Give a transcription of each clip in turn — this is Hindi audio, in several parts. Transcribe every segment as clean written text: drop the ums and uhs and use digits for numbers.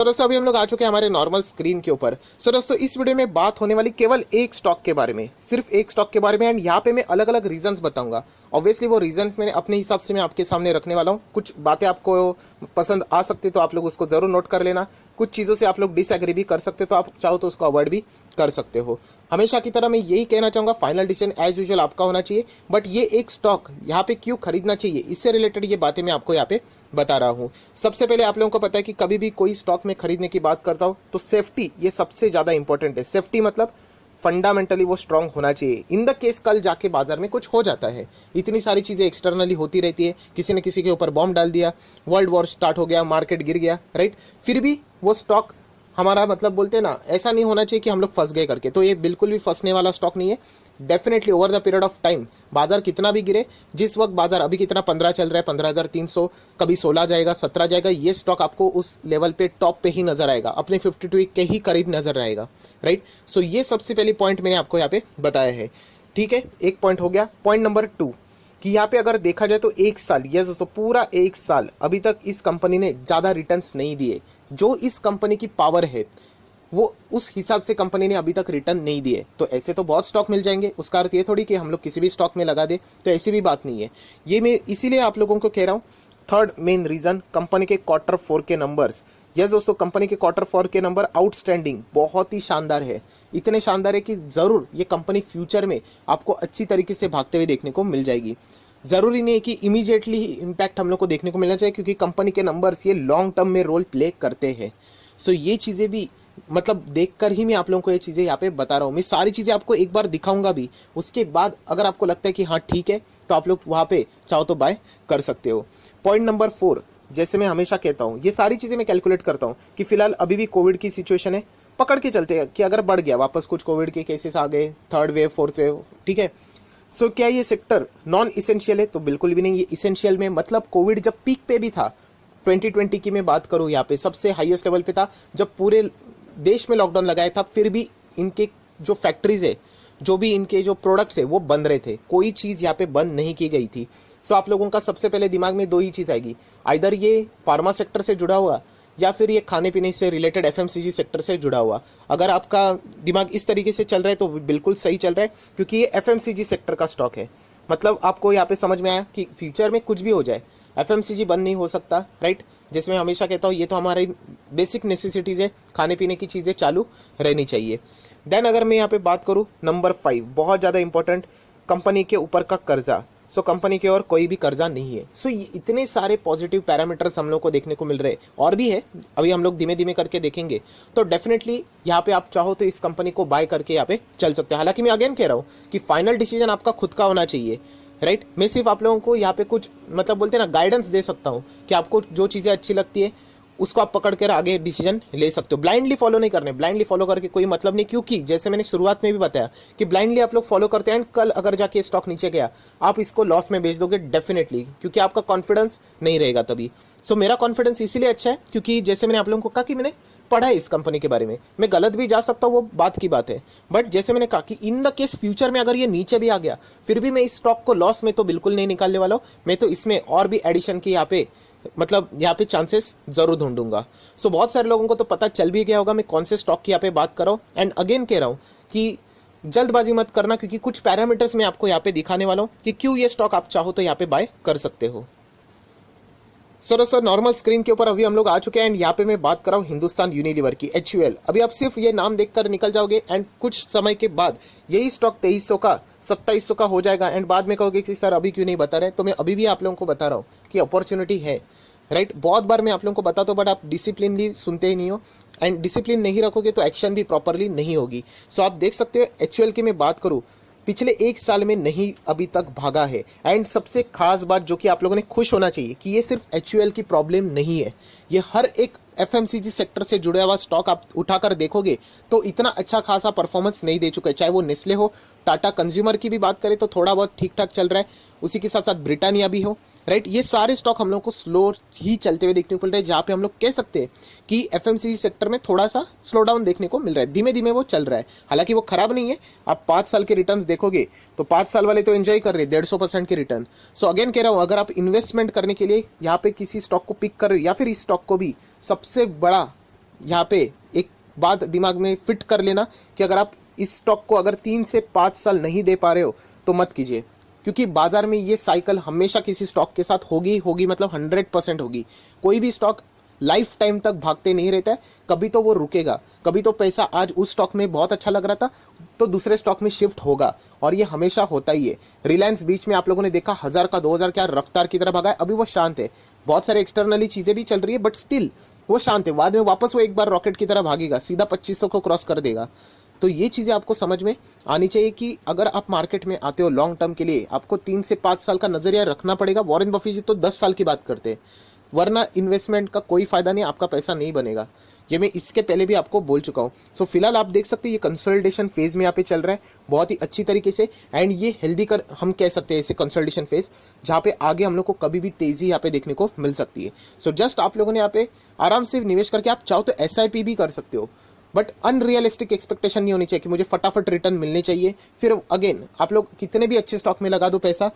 तो दोस्तों अभी हम लोग आ चुके हैं हमारे नॉर्मल स्क्रीन के ऊपर। सो दोस्तों इस वीडियो में बात होने वाली केवल एक स्टॉक के बारे में, सिर्फ एक स्टॉक के बारे में। एंड यहाँ पे मैं अलग अलग रीजंस बताऊंगा। ऑब्वियसली वो रीजंस मैंने अपने हिसाब से मैं आपके सामने रखने वाला हूँ। कुछ बातें आपको पसंद आ सकती तो आप लोग उसको जरूर नोट कर लेना। कुछ चीज़ों से आप लोग डिसएग्री भी कर सकते तो आप चाहो तो उसको अवॉइड भी कर सकते हो। हमेशा की तरह मैं यही कहना चाहूँगा, फाइनल डिसीजन एज यूजुअल आपका होना चाहिए। बट ये एक स्टॉक यहाँ पे क्यों खरीदना चाहिए, इससे रिलेटेड ये बातें मैं आपको यहाँ पे बता रहा हूँ। सबसे पहले आप लोगों को पता है कि कभी भी कोई स्टॉक में खरीदने की बात करता हूँ तो सेफ्टी ये सबसे ज़्यादा इंपॉर्टेंट है। सेफ्टी मतलब फंडामेंटली वो स्ट्रांग होना चाहिए। इन द केस कल जाके बाजार में कुछ हो जाता है, इतनी सारी चीज़ें एक्सटर्नली होती रहती है, किसी ने किसी के ऊपर बॉम्ब डाल दिया, वर्ल्ड वॉर स्टार्ट हो गया, मार्केट गिर गया, राइट, फिर भी वो स्टॉक हमारा मतलब बोलते हैं ना, ऐसा नहीं होना चाहिए कि हम लोग फंस गए करके। तो ये बिल्कुल भी फंसने वाला स्टॉक नहीं है। Definitely over the period of time बाजार कितना भी गिरे, जिस वक्त बाजार अभी कितना 15 चल रहा है, 15,300, कभी 16 जाएगा, 17 जाएगा, ये स्टॉक आपको उस लेवल पे टॉप पे ही नजर आएगा, अपने 52 के ही करीब नजर आएगा, राइट। सो ये सबसे पहली पॉइंट मैंने आपको यहाँ पे बताया है, ठीक है। एक पॉइंट हो गया। पॉइंट नंबर 2 कि यहाँ पे अगर देखा जाए तो एक साल, यस दोस्तों, पूरा एक साल अभी तक इस कंपनी ने ज़्यादा रिटर्न्स नहीं दिए। जो इस कंपनी की पावर है वो उस हिसाब से कंपनी ने अभी तक रिटर्न नहीं दिए। तो ऐसे तो बहुत स्टॉक मिल जाएंगे, उसका अर्थ ये थोड़ी कि हम लोग किसी भी स्टॉक में लगा दे, तो ऐसी भी बात नहीं है। ये मैं इसीलिए आप लोगों को कह रहा हूँ। थर्ड मेन रीज़न, कंपनी के Q4 के नंबर्स। यस दोस्तों, कंपनी के Q4 के नंबर आउटस्टैंडिंग, बहुत ही शानदार है। इतने शानदार है कि ज़रूर ये कंपनी फ्यूचर में आपको अच्छी तरीके से भागते हुए देखने को मिल जाएगी। ज़रूरी नहीं है कि इमीडिएटली इम्पैक्ट हम लोग को देखने को मिलना चाहिए, क्योंकि कंपनी के नंबर्स ये लॉन्ग टर्म में रोल प्ले करते हैं। सो ये चीज़ें भी मतलब देखकर ही मैं आप लोगों को ये चीज़ें यहाँ पे बता रहा हूँ। मैं सारी चीज़ें आपको एक बार दिखाऊंगा भी, उसके बाद अगर आपको लगता है कि हाँ ठीक है, तो आप लोग वहाँ पे चाहो तो बाय कर सकते हो। पॉइंट नंबर 4, जैसे मैं हमेशा कहता हूँ, ये सारी चीज़ें मैं कैलकुलेट करता हूँ कि फिलहाल अभी भी कोविड की सिचुएशन है, पकड़ के चलते हैं कि अगर बढ़ गया वापस, कुछ कोविड के केसेस आ गए, 3rd वेव 4th वेव, ठीक है। सो क्या ये सेक्टर नॉन इसेंशियल है? तो बिल्कुल भी नहीं। ये इसेंशियल में मतलब कोविड जब पीक पे भी था, 2020 की मैं बात करूँ, यहाँ पे सबसे हाईएस्ट लेवल पे था, जब पूरे देश में लॉकडाउन लगाया था, फिर भी इनके जो फैक्ट्रीज है, जो भी इनके जो प्रोडक्ट्स है, वो बंद रहे थे। कोई चीज़ यहाँ पे बंद नहीं की गई थी। सो आप लोगों का सबसे पहले दिमाग में 2 ही चीज़ आएगी, आइदर ये फार्मा सेक्टर से जुड़ा हुआ या फिर ये खाने पीने से रिलेटेड FMCG सेक्टर से जुड़ा हुआ। अगर आपका दिमाग इस तरीके से चल रहा है तो बिल्कुल सही चल रहा है, क्योंकि ये FMCG सेक्टर का स्टॉक है। मतलब आपको यहाँ पे समझ में आया कि फ्यूचर में कुछ भी हो जाए, FMCG बंद नहीं हो सकता, राइट। जिसमें हमेशा कहता हूँ, ये तो हमारी बेसिक नेसेसिटीज़ है, खाने पीने की चीज़ें चालू रहनी चाहिए। देन अगर मैं यहाँ पे बात करूँ, नंबर 5 बहुत ज़्यादा इंपॉर्टेंट, कंपनी के ऊपर का कर्जा। सो कंपनी के और कोई भी कर्जा नहीं है। सो इतने सारे पॉजिटिव पैरामीटर्स हम लोग को देखने को मिल रहे हैं, और भी है, अभी हम लोग धीमे धीमे करके देखेंगे। तो डेफिनेटली यहाँ पे आप चाहो तो इस कंपनी को बाय करके यहाँ पे चल सकते हैं। हालांकि मैं अगेन कह रहा हूँ कि फाइनल डिसीजन आपका खुद का होना चाहिए, राइट। मैं सिर्फ आप लोगों को यहाँ पे कुछ मतलब बोलते हैं ना, गाइडेंस दे सकता हूँ कि आपको जो चीज़ें अच्छी लगती है उसको आप पकड़ कर आगे डिसीजन ले सकते हो। ब्लाइंडली फॉलो नहीं करने, ब्लाइंडली फॉलो करके कोई मतलब नहीं, क्योंकि जैसे मैंने शुरुआत में भी बताया कि ब्लाइंडली आप लोग फॉलो करते हैं एंड कल अगर जाके स्टॉक नीचे गया, आप इसको लॉस में बेच दोगे डेफिनेटली, क्योंकि आपका कॉन्फिडेंस नहीं रहेगा तभी। सो मेरा कॉन्फिडेंस इसीलिए अच्छा है क्योंकि जैसे मैंने आप लोगों को कहा कि मैंने पढ़ा है इस कंपनी के बारे में। मैं गलत भी जा सकता हूँ, वो बात की बात है, बट जैसे मैंने कहा कि इन द केस फ्यूचर में अगर ये नीचे भी आ गया, फिर भी मैं इस स्टॉक को लॉस में तो बिल्कुल नहीं निकालने वाला हूँ। मैं तो इसमें और भी एडिशन की यहाँ पे मतलब यहाँ पे चांसेस जरूर ढूंढूंगा। सो बहुत सारे लोगों को तो पता चल भी गया होगा मैं कौन से स्टॉक की यहाँ पे बात कर रहा हूँ। एंड अगेन कह रहा हूँ कि जल्दबाजी मत करना, क्योंकि कुछ पैरामीटर्स मैं आपको यहाँ पे दिखाने वाला हूँ कि क्यों ये स्टॉक आप चाहो तो यहाँ पे बाय कर सकते हो। सो दोस्तों नॉर्मल स्क्रीन के ऊपर अभी हम लोग आ चुके हैं एंड यहाँ पे मैं बात कर रहा हूँ हिंदुस्तान यूनिलीवर की, HUL। अभी आप सिर्फ ये नाम देखकर निकल जाओगे एंड कुछ समय के बाद यही स्टॉक 2300 का 2700 का हो जाएगा एंड बाद में कहोगे कि सर अभी क्यों नहीं बता रहे। तो मैं अभी भी आप लोगों को बता रहा हूँ कि अपॉर्चुनिटी है, राइट। बहुत बार मैं आप लोगों को बताता हूँ, बट आप डिसिप्लिनली सुनते ही नहीं हो, एंड डिसिप्लिन नहीं रखोगे तो एक्शन भी प्रॉपरली नहीं होगी। सो आप देख सकते हो HUL की मैं बात करूँ, पिछले 1 साल में नहीं अभी तक भागा है। एंड सबसे खास बात जो कि आप लोगों ने खुश होना चाहिए कि ये सिर्फ HUL की प्रॉब्लम नहीं है, ये हर एक FMCG सेक्टर से जुड़ा हुआ स्टॉक आप उठाकर देखोगे तो इतना अच्छा खासा परफॉर्मेंस नहीं दे चुका है। चाहे वो नेस्ले हो, टाटा कंज्यूमर की भी बात करें तो थोड़ा बहुत ठीक ठाक चल रहा है, उसी के साथ साथ ब्रिटानिया भी हो, राइट। ये सारे स्टॉक हम लोग को स्लो ही चलते हुए देखने को मिल रहे हैं, जहाँ पे हम लोग कह सकते हैं कि FMCG सेक्टर में थोड़ा सा स्लो डाउन देखने को मिल रहा है, धीमे धीमे वो चल रहा है। हालांकि वो खराब नहीं है। आप 5 साल के रिटर्न देखोगे तो 5 साल वाले तो एंजॉय कर रहे हैं 150% के रिटर्न। सो अगेन कह रहा हूँ, अगर आप इन्वेस्टमेंट करने के लिए यहाँ पे किसी स्टॉक को पिक कर रहे हो या फिर इस स्टॉक को भी, सबसे बड़ा यहाँ पे एक बात दिमाग में फिट कर लेना कि अगर आप इस स्टॉक को अगर 3 से 5 साल नहीं दे पा रहे हो तो मत कीजिए, क्योंकि बाजार में ये साइकिल हमेशा किसी स्टॉक के साथ होगी होगी, मतलब 100% होगी। कोई भी स्टॉक लाइफ टाइम तक भागते नहीं रहता है, कभी तो वो रुकेगा, कभी तो पैसा आज उस स्टॉक में बहुत अच्छा लग रहा था तो दूसरे स्टॉक में शिफ्ट होगा, और ये हमेशा होता ही है। रिलायंस बीच में आप लोगों ने देखा 1000 का 2000 क्या रफ्तार की तरह भागा है, अभी वो शांत है, बहुत सारे एक्सटर्नली चीज़ें भी चल रही है बट स्टिल वो शांत है, बाद में वापस वो एक बार रॉकेट की तरह भागेगा, सीधा 2500 को क्रॉस कर देगा। तो ये चीज़ें आपको समझ में आनी चाहिए कि अगर आप मार्केट में आते हो लॉन्ग टर्म के लिए, आपको 3 से 5 साल का नजरिया रखना पड़ेगा। वॉरेन बफेट जी तो 10 साल की बात करते हैं, वरना इन्वेस्टमेंट का कोई फायदा नहीं, आपका पैसा नहीं बनेगा। ये मैं इसके पहले भी आपको बोल चुका हूँ। सो फिलहाल आप देख सकते हैं ये कंसोलिडेशन फेज में यहाँ पे चल रहा है बहुत ही अच्छी तरीके से, एंड ये हेल्दी कर हम कह सकते हैं इसे कंसोलिडेशन फेज, जहाँ पे आगे हम लोग को कभी भी तेजी यहाँ पे देखने को मिल सकती है। सो जस्ट आप लोगों ने यहाँ पे आराम से निवेश करके, आप चाहो तो SIP भी कर सकते हो, बट अनरियलिस्टिक एक्सपेक्टेशन नहीं होनी चाहिए कि मुझे फटाफट रिटर्न मिलने चाहिए। फिर अगेन आप लोग कितने भी अच्छे स्टॉक में लगा दो पैसा,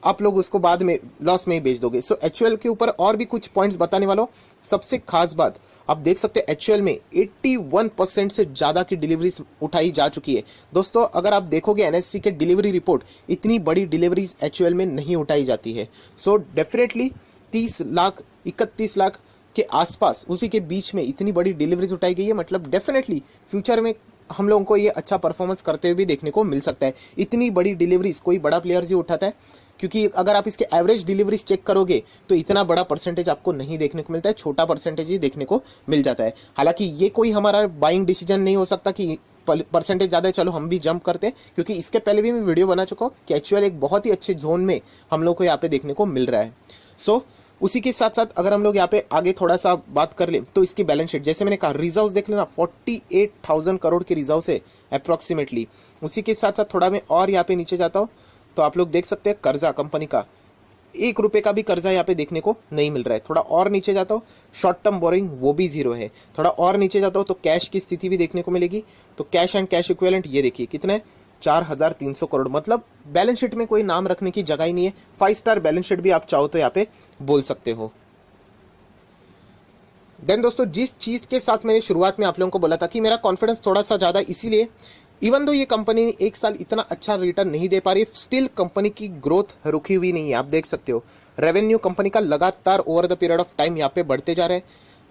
आप लोग उसको बाद में लॉस में ही बेच दोगे। सो HUL के ऊपर और भी कुछ पॉइंट्स बताने वाला हूँ। सबसे खास बात आप देख सकते हैं HUL में 81% से ज़्यादा की डिलीवरीज उठाई जा चुकी है। दोस्तों अगर आप देखोगे NSE के डिलीवरी रिपोर्ट, इतनी बड़ी डिलीवरीज HUL में नहीं उठाई जाती है। सो डेफिनेटली 30 लाख 31 लाख के आसपास, उसी के बीच में इतनी बड़ी डिलीवरीज उठाई गई है, मतलब डेफिनेटली फ्यूचर में हम लोगों को ये अच्छा परफॉर्मेंस करते हुए भी देखने को मिल सकता है। इतनी बड़ी डिलीवरीज कोई बड़ा प्लेयर ही उठाता है, क्योंकि अगर आप इसके एवरेज डिलीवरीज चेक करोगे तो इतना बड़ा परसेंटेज आपको नहीं देखने को मिलता है, छोटा परसेंटेज ही देखने को मिल जाता है। हालांकि ये कोई हमारा बाइंग डिसीजन नहीं हो सकता कि परसेंटेज ज़्यादा है चलो हम भी जंप करते हैं, क्योंकि इसके पहले भी मैं वीडियो बना चुका हूँ कि HUL एक बहुत ही अच्छे जोन में हम लोग को यहाँ पे देखने को मिल रहा है। सो उसी के साथ साथ अगर हम लोग यहाँ पे आगे थोड़ा सा बात कर लें तो इसकी बैलेंस शीट, जैसे मैंने कहा रिजर्व्स देख लेना, 48,000 करोड़ की रिजर्व्स है अप्रॉक्सीमेटली। उसी के साथ साथ थोड़ा मैं और यहाँ पे नीचे जाता हूँ तो आप लोग देख सकते हैं कर्जा कंपनी का 1 रुपये का भी कर्जा यहाँ पे देखने को नहीं मिल रहा है। थोड़ा और नीचे जाता हूँ, शॉर्ट टर्म बोरिंग वो भी जीरो है। थोड़ा और नीचे जाता हूँ तो कैश की स्थिति भी देखने को मिलेगी, तो कैश एंड कैश इक्विवेलेंट ये देखिए कितना है, 4,300 करोड़, मतलब बैलेंस शीट में कोई नाम रखने की जगह ही नहीं है। 5 स्टार बैलेंस शीट भी आप चाहो तो यहाँ पे बोल सकते हो। देन दोस्तों जिस चीज़ के साथ मैंने शुरुआत में आप लोगों को बोला था कि मेरा कॉन्फिडेंस थोड़ा सा ज़्यादा, इसीलिए इवन दो ये कंपनी 1 साल इतना अच्छा रिटर्न नहीं दे पा रही, स्टिल कंपनी की ग्रोथ रुकी हुई नहीं है। आप देख सकते हो रेवेन्यू कंपनी का लगातार over the period of time यहाँ पे बढ़ते जा रहे हैं।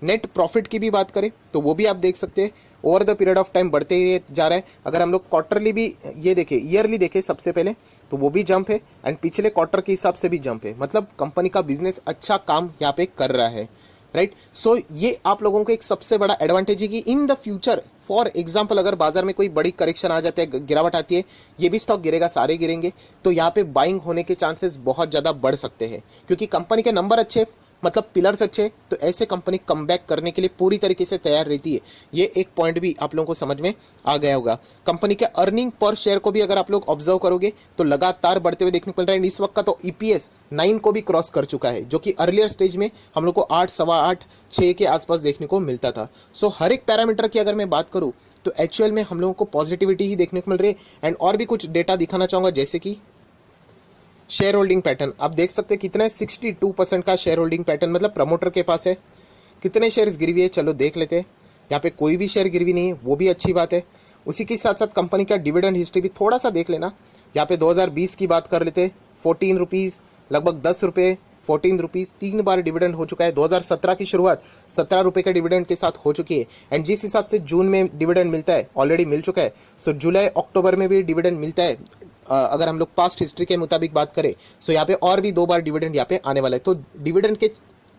नेट प्रॉफिट की भी बात करें तो वो भी आप देख सकते हैं over the period of time बढ़ते जा रहा है। अगर हम लोग क्वार्टरली भी ये देखें, ईयरली देखें सबसे पहले, तो वो भी जंप है, एंड पिछले क्वार्टर के हिसाब से भी जंप है, मतलब कंपनी का बिजनेस अच्छा काम यहाँ पे कर रहा है, राइट। सो ये आप लोगों को एक सबसे बड़ा एडवांटेज है कि in the future for example अगर बाजार में कोई बड़ी करेक्शन आ जाती है, गिरावट आती है, ये भी स्टॉक गिरेगा, सारे गिरेंगे, तो यहाँ पे बाइंग होने के चांसेस बहुत ज़्यादा बढ़ सकते हैं, क्योंकि कंपनी के नंबर अच्छे, मतलब पिलर्स अच्छे, तो ऐसे कंपनी कमबैक करने के लिए पूरी तरीके से तैयार रहती है। ये एक पॉइंट भी आप लोगों को समझ में आ गया होगा। कंपनी के अर्निंग पर शेयर को भी अगर आप लोग ऑब्जर्व करोगे तो लगातार बढ़ते हुए देखने को मिल रहा है। इस वक्त का तो EPS 9 को भी क्रॉस कर चुका है, जो कि अर्लियर स्टेज में हम लोग को 8, सवा 8, 6 के आसपास देखने को मिलता था। सो हर एक पैरामीटर की अगर मैं बात करूँ तो HUL में हम लोगों को पॉजिटिविटी ही देखने को मिल रही है। एंड और भी कुछ डेटा दिखाना चाहूँगा, जैसे कि शेयर होल्डिंग पैटर्न आप देख सकते हैं कितना है, 62% का शेयर होल्डिंग पैटर्न, मतलब प्रमोटर के पास है। कितने शेयर्स गिरवी है चलो देख लेते हैं। यहाँ पे कोई भी शेयर गिरवी नहीं है, वो भी अच्छी बात है। उसी के साथ साथ कंपनी का डिविडेंड हिस्ट्री भी थोड़ा सा देख लेना। यहाँ पे 2020 की बात कर लेते हैं, 14 रुपीज़, लगभग 10 रुपये, 14 रुपीज़, 3 बार डिविडेंड हो चुका है। 2017 की शुरुआत 17 रुपये के डिविडेंड के साथ हो चुकी है, एंड जिस हिसाब से जून में डिविडेंड मिलता है ऑलरेडी मिल चुका है। सो जुलाई अक्टूबर में भी डिविडेंड मिलता है। अगर हम लोग पास्ट हिस्ट्री के मुताबिक बात करें सो यहाँ पे और भी 2 बार डिविडेंड यहाँ पे आने वाला है, तो डिविडेंड के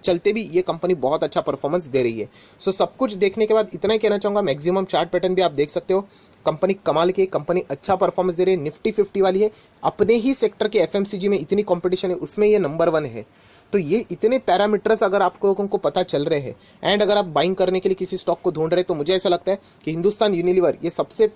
चलते भी ये कंपनी बहुत अच्छा परफॉर्मेंस दे रही है। सो सब कुछ देखने के बाद इतना ही कहना चाहूँगा, मैक्सिमम चार्ट पैटर्न भी आप देख सकते हो, कंपनी कमाल की, कंपनी अच्छा परफॉर्मेंस दे रही है, निफ्टी 50 वाली है, अपने ही सेक्टर के FMCG में इतनी कंपटीशन है, उसमें ये नंबर 1 है। तो ये इतने पैरामीटर्स अगर आप लोगों को पता चल रहे हैं, एंड अगर आप बाइंग करने के लिए किसी स्टॉक को ढूंढ रहे हैं, तो मुझे ऐसा लगता है कि हिंदुस्तान यूनिलीवर ये सबसे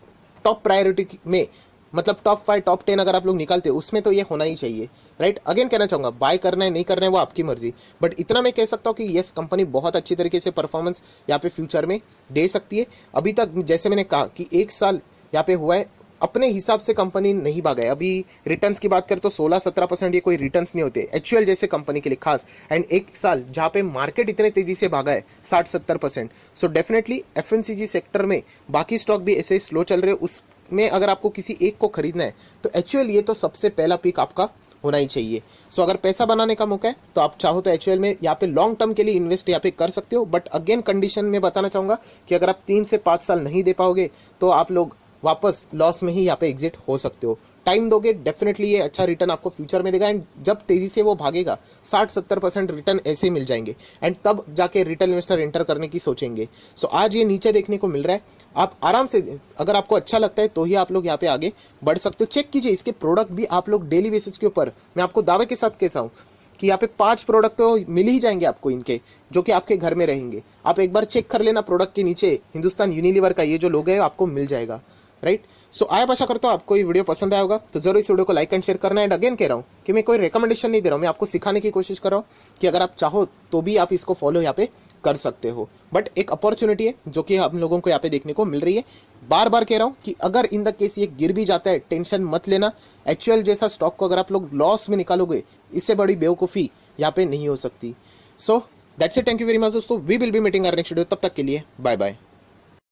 टॉप प्रायोरिटी में, मतलब टॉप 5, टॉप 10 अगर आप लोग निकालते हो उसमें तो ये होना ही चाहिए, राइट। अगेन कहना चाहूँगा, बाय करना है नहीं करना है वो आपकी मर्जी, बट इतना मैं कह सकता हूँ कि यस कंपनी बहुत अच्छी तरीके से परफॉर्मेंस यहाँ पे फ्यूचर में दे सकती है। अभी तक जैसे मैंने कहा कि 1 साल यहाँ पे हुआ है अपने हिसाब से कंपनी नहीं भागा है। अभी रिटर्न्स की बात करें तो 16-17% ये कोई रिटर्न्स नहीं होते एचयूएल जैसे कंपनी के लिए खास, एंड एक साल जहाँ पे मार्केट इतने तेजी से भागा है 60-70%। सो डेफिनेटली एफएमसीजी सेक्टर में बाकी स्टॉक भी ऐसे स्लो चल रहे, उसमें अगर आपको किसी एक को खरीदना है तो एचयूएल ये तो सबसे पहला पिक आपका होना ही चाहिए। सो अगर पैसा बनाने का मौका है तो आप चाहो तो एचयूएल में यहाँ पे लॉन्ग टर्म के लिए इन्वेस्ट यहाँ पे कर सकते हो, बट अगेन कंडीशन में बताना चाहूँगा कि अगर आप 3 से 5 साल नहीं दे पाओगे तो आप लोग वापस लॉस में ही यहाँ पे एग्जिट हो सकते हो। टाइम दोगे डेफिनेटली ये अच्छा रिटर्न आपको फ्यूचर में देगा, एंड जब तेजी से वो भागेगा 60-70% रिटर्न ऐसे ही मिल जाएंगे, एंड तब जाके रिटेल इन्वेस्टर एंटर करने की सोचेंगे। सो आज ये नीचे देखने को मिल रहा है, आप आराम से अगर आपको अच्छा लगता है तो ही आप लोग यहाँ पे आगे बढ़ सकते हो। चेक कीजिए इसके प्रोडक्ट भी आप लोग डेली बेसिस के ऊपर, मैं आपको दावे के साथ कहता हूँ कि यहाँ पे 5 प्रोडक्ट तो मिल ही जाएंगे आपको इनके, जो कि आपके घर में रहेंगे। आप एक बार चेक कर लेना, प्रोडक्ट के नीचे हिंदुस्तान यूनिलीवर का ये जो लोगो है आपको मिल जाएगा, राइट। सो आया आशा करता हूँ आपको ये वीडियो पसंद आया होगा, तो जरूर इस वीडियो को लाइक एंड शेयर करना। एंड अगेन कह रहा हूँ कि मैं कोई रिकमेंडेशन नहीं दे रहा हूँ, मैं आपको सिखाने की कोशिश कर रहा हूँ कि अगर आप चाहो तो भी आप इसको फॉलो यहाँ पे कर सकते हो, बट एक अपॉर्चुनिटी है जो कि हम लोगों को यहाँ पे देखने को मिल रही है। बार बार कह रहा हूँ कि अगर इन द केस ये गिर भी जाता है टेंशन मत लेना, एचयूएल जैसा स्टॉक को अगर आप लोग लॉस में निकालोगे इससे बड़ी बेवकूफ़ी यहाँ पे नहीं हो सकती। So that's it, thank you very much दोस्तों, we will be meeting our next video, तब तक के लिए बाय बाय।